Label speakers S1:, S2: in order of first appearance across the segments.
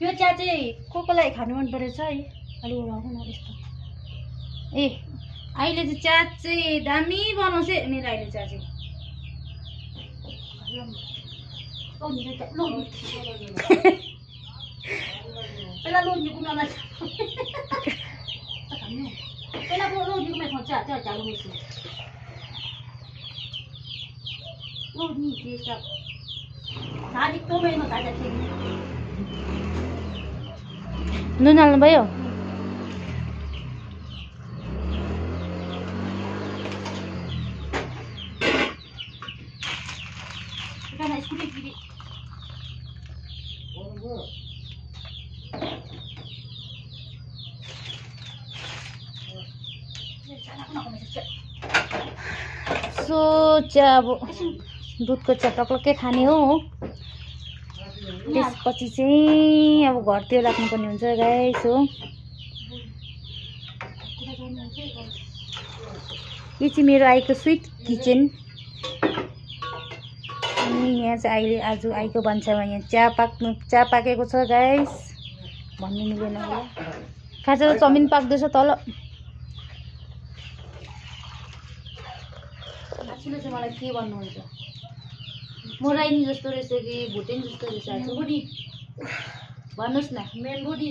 S1: यो चिया चाहिँ कोलाई खानु मन परेछ है अलि उडाउनु न यस्तो ए अहिले चाहिँ चिया चाहिँ दामी बनाउँछ मेरो अहिले चिया चाहिँ पहिला लोनी गुनाला पहिला लोनी गुमे खोज्छ त्यो चालु मिस लोनी के छ साडी तो मैनो ताजा थिए नुन हाल्नु भयो kana स्कुटी गिरी सो चाहिँ अब दुधको चिया टक्लक्कै खाने हो त्यसपछि चाहिँ अब घरतिर राख्नुपर्ने हुन्छ गाइस हो यो चाहिँ मेरो आएको स्विट किचन अनि यहाँ चाहिँ अहिले आज आएको भान्सामा यहाँ चिया पाकेको छ गाइस भन्नु मिलेन होला खाजा चाउमिन पाक्दैछ तल आफूले चाहिँ मलाई के भन्नुहुन्छ म राइनी जस्तो रहेछ कि भुटेन जस्तो रहेछ बुढी भन्नुहोस् न मेन बुढी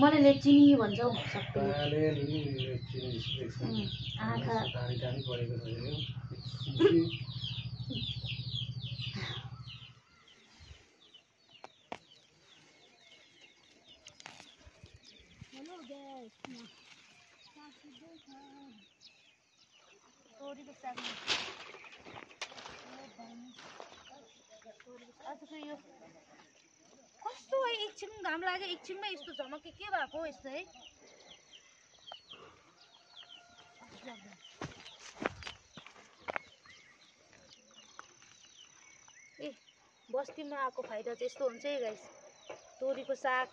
S1: मलाई लेचिनी भन्छ हौ आँखा कस्तो है एकछिन घाम लाग्यो एकछिनमै यस्तो झमक्के के भएको यस्तो है ए बस्तीमा आएको फाइदा चाहिँ यस्तो हुन्छ है गाइस तोरीको साग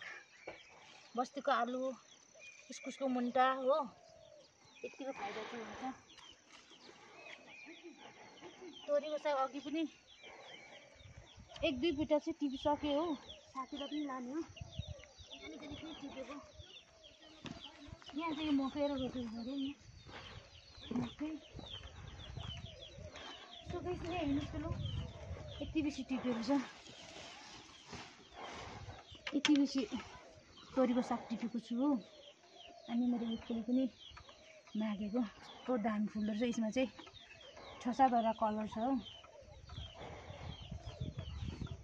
S1: बस्तीको आलु इस्कुसको मुन्टा हो यतिको फाइदा चाहिँ हुन्छ तोरीको साग अघि पनि एक दुई बुटा चाहिँ टिपिसक्यो हो साथीलाई पनि लाने हो अलिकति टिपेको यहाँ चाहिँ मकैहरू रोपेको अरे नि मकै सुकेपछि हेर्नुहोस् त ल यति बेसी टिपेको छ यति बेसी तोरीको साग टिपेको छु हो अनि मेरो एक फुल पनि मागेको कस्तो दामी फुल रहेछ यसमा चाहिँ 6-7वटा कलर छ हो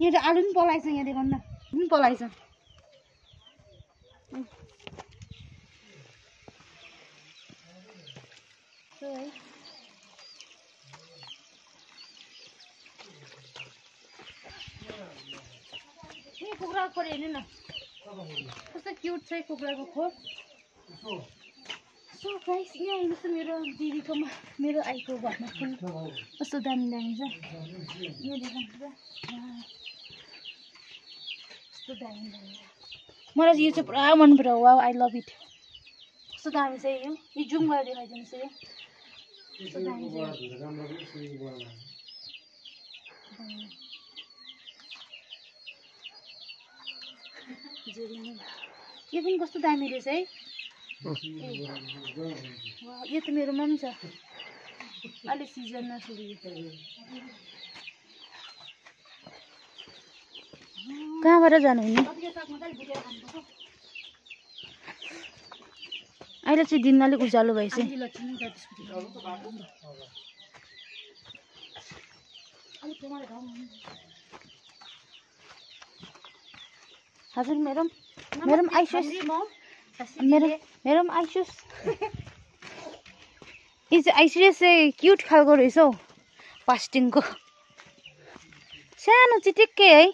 S1: यहाँ त आलु पनि पलाएछ यहाँ देखौँ न पनि पलाएछ है कुखुराको खोर हेर्नु न कस्तो क्युट छ कुखुराको खोर सो गाइस यहाँ हेर्नुहोस् मेरो दिदीकोमा मेरो आईको घरमा फुल कस्तो दामी दामी छ यहाँ देखाउनु कस्तो दामी दामी मलाई यो चाहिँ पुरा मन पर्यो वाउ आई लभ इट कस्तो दामी छ यो जुम गरेर देखाइदिनुहोस् यो कस्तो दामी छ यो पनि कस्तो दामी रहेछ है यो त मेरोमा पनि छ अहिले सिजनमा फेरि कहाँबाट जानुहुने अहिले चाहिँ दिन अलिक उज्यालो भएछ हजुर मेरो पनि आइसोस् मेरो पनि आइसोस् यो चाहिँ आइसिरियस चाहिँ क्युट खालको रहेछ हौ पास्टिङको सानो चिटिक्कै है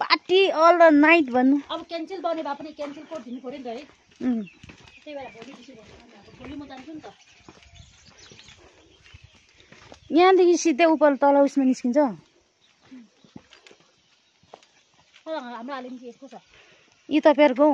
S1: पार्टी अल द नाइट भन्नु अब क्यान्सल गर्ने भए पनि क्यान्सल गरिदिनु पर्यो नि त है त्यही भएर भोलि म जान्छु नि त यहाँदेखि सिधै उपर तल उसमा निस्किन्छ हाम्रो हालिन्छ यस्तो छ यी तपाईँहरूको